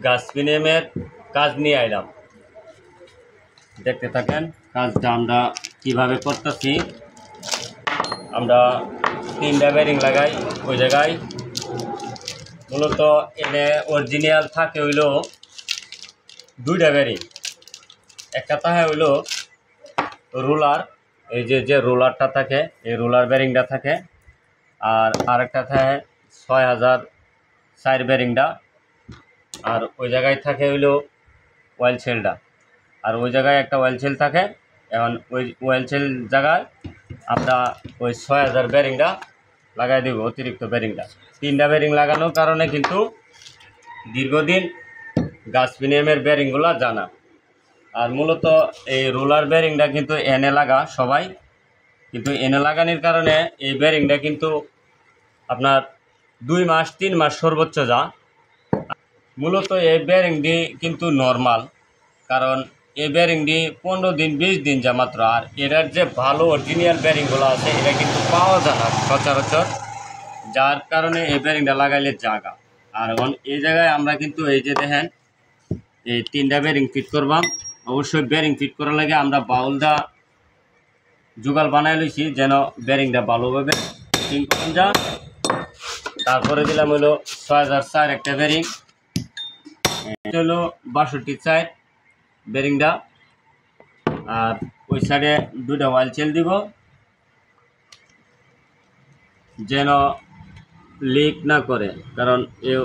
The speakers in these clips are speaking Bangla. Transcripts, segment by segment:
গাছ প্রিমিয়ামের কাজ নিয়ে আইলাম, দেখতে থাকেন কাজটা আমরা কিভাবে করতেছি। আমরা 3টা বেরিং লাগাই ওই জায়গায়। মূলত এনে অরিজিনাল থাকে হইলো 2টা বেরিং। একটা থাকে হইলো রোলার, এই যে রোলারটা থাকে এই রোলার বেরিংটা থাকে, আর আরেকটা থাকে 6000 সাইড বেরিংটা, আর ওই জায়গায় থাকে হইলো অয়েল সেলটা, আর ওই জায়গায় একটা অয়েল সেল থাকে। এখন ওই অয়েল সেল জায়গায় আমরা ওই 6000 বেরিংটা লাগাই দেব, অতিরিক্ত বেরিংটা। 3টা বেরিং লাগানোর কারণে কিন্তু দীর্ঘদিন গাছ প্রিমিয়ামের বেরিংগুলো জানা। আর মূলত এই রোলার বেরিংটা কিন্তু এনে লাগা সবাই, কিন্তু এনে লাগানোর কারণে এই বেরিংটা কিন্তু আপনার 2 মাস 3 মাস সর্বোচ্চ যা। মূলত এই বেরিংটি কিন্তু নর্মাল, কারণ এই বেরিংটি 15 দিন 20 দিন যা মাত্র। আর এটার যে ভালো অরিজিনাল বেরিংগুলো আছে এটা কিন্তু পাওয়া যায় না সচরাচর, যার কারণে এই বেরিংটা লাগাইলে জায়গা। আর এখন এই জায়গায় আমরা কিন্তু এই যে দেখেন এই 3টা বেরিং ফিট করবাম। অবশ্যই বেরিং ফিট করার লাগে আমরা বাউলটা জোগাড় বানাই লইছি যেন বেরিংটা ভালোভাবে ফিট করুন যা। তারপরে দিলাম হলো 6004 একটা বেরিং, হলো 62 সাইড বেরিংটা। আর ওই সাইডে 2টা অয়েল সেল দিব যেন লিক না করে, কারণ এই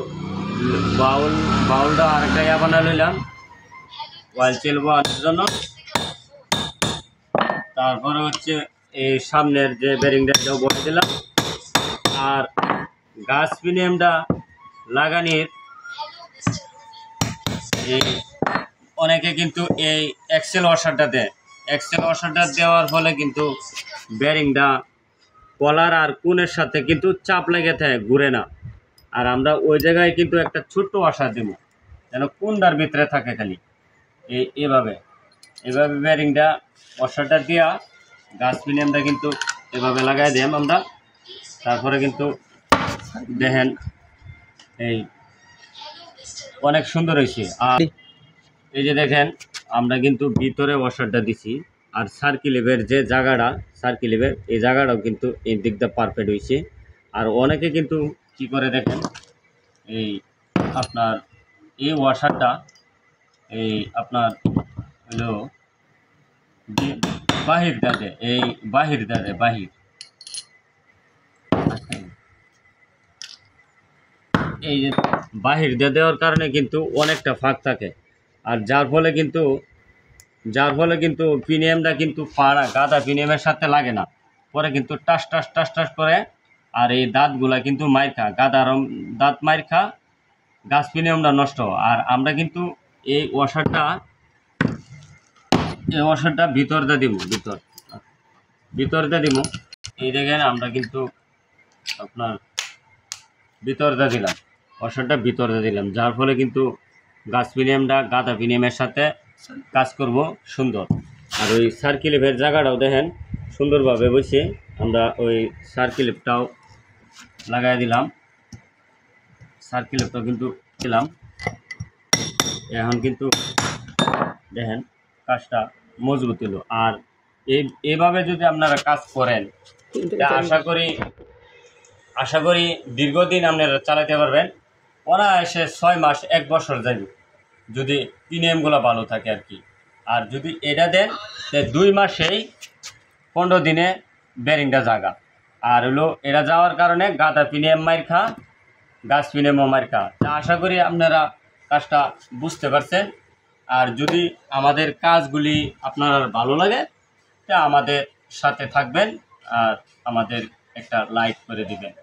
বাউলটা আরেকটা বানা লইলাম অয়েল সেল বানানোর জন্য। তারপরে হচ্ছে এই সামনের যে বেরিংটা এটাও বসে দিলাম। আর গাছ প্রিমিয়ামটা লাগানির এই অনেকে কিন্তু এই এক্সেল ওয়াশারটা দেয়। এক্সেল ওয়াশারটা দেওয়ার ফলে কিন্তু বেরিংটা কলার আর কোণের সাথে কিন্তু চাপ লেগে থাকে, ঘুরে না। আর আমরা ওই জায়গায় কিন্তু একটা ছোট্ট ওয়াশার দেবো যেন কোণটার ভিতরে থাকে খালি এভাবে বেরিংটা ওয়াশারটা দিয়া গাছ প্রিমিয়ামটা কিন্তু এভাবে লাগাই দিলাম আমরা। তারপরে কিন্তু দেখেন এই অনেক সুন্দর হয়েছে। আর এই যে দেখেন আমরা কিন্তু ভিতরে ওয়াশারটা দিছি, আর সার্কিলের যে জায়গাটা সার্কিলের এই জায়গাটাও কিন্তু এই দিকটা পারফেক্ট হয়েছে। আর অনেকে কিন্তু কি করে দেখেন এই আপনার এই ওয়াশারটা এই আপনার হলো বাহির দাদে, এই বাহির দাদে বাহির এই যে বাহির দিয়ে দেওয়ার কারণে কিন্তু অনেকটা ফাঁক থাকে। আর যার ফলে কিন্তু প্রিমিয়ামটা কিন্তু পাড়া গাদা প্রিমিয়ামের সাথে লাগে না, পরে কিন্তু টাস টাস টাস টাস করে। আর এই দাঁতগুলা কিন্তু মাইর খা, গাদার দাঁত মাইর খা, গাছ প্রিমিয়ামটা নষ্ট। আর আমরা কিন্তু এই ওয়াশারটা ভিতর দিয়ে দিব, ভিতর দিয়ে দিব। এই দেখেন আমরা কিন্তু আপনার ভিতর দিয়ে দিলাম, ওয়াশারটা ভিতর দিয়ে দিলাম, যার ফলে কিন্তু গাছ প্রিমিয়ামটা গাদা প্রিমিয়ামের সাথে কাজ করব সুন্দর। আর ওই সার্কিলের জায়গাটাও দেখেন সুন্দরভাবে বসে আমরা ওই সার্কিলেপটাও লাগাই দিলাম, সার্কিলেপটাও কিন্তু দিলাম। এখন কিন্তু দেখেন কাজটা মজবুত হলো। আর এইভাবে যদি আপনারা কাজ করেন আশা করি দীর্ঘদিন আপনারা চালাতে পারবেন। অনায়াসে 6 মাস 1 বছর যাবে যদি প্রিমিয়ামগুলো ভালো থাকে আর কি। আর যদি এটা দেন 2 মাসেই 15 দিনে বেরিংটা জাগা। আর হলো এটা যাওয়ার কারণে গাদা প্রিমিয়াম মাইর খা, গাছ প্রিমিয়ামও মাইর খা। আশা করি আপনারা কাজটা বুঝতে পারছেন। আর যদি আমাদের কাজগুলি আপনার ভালো লাগে তা আমাদের সাথে থাকবেন আর আমাদের একটা লাইক করে দিবেন।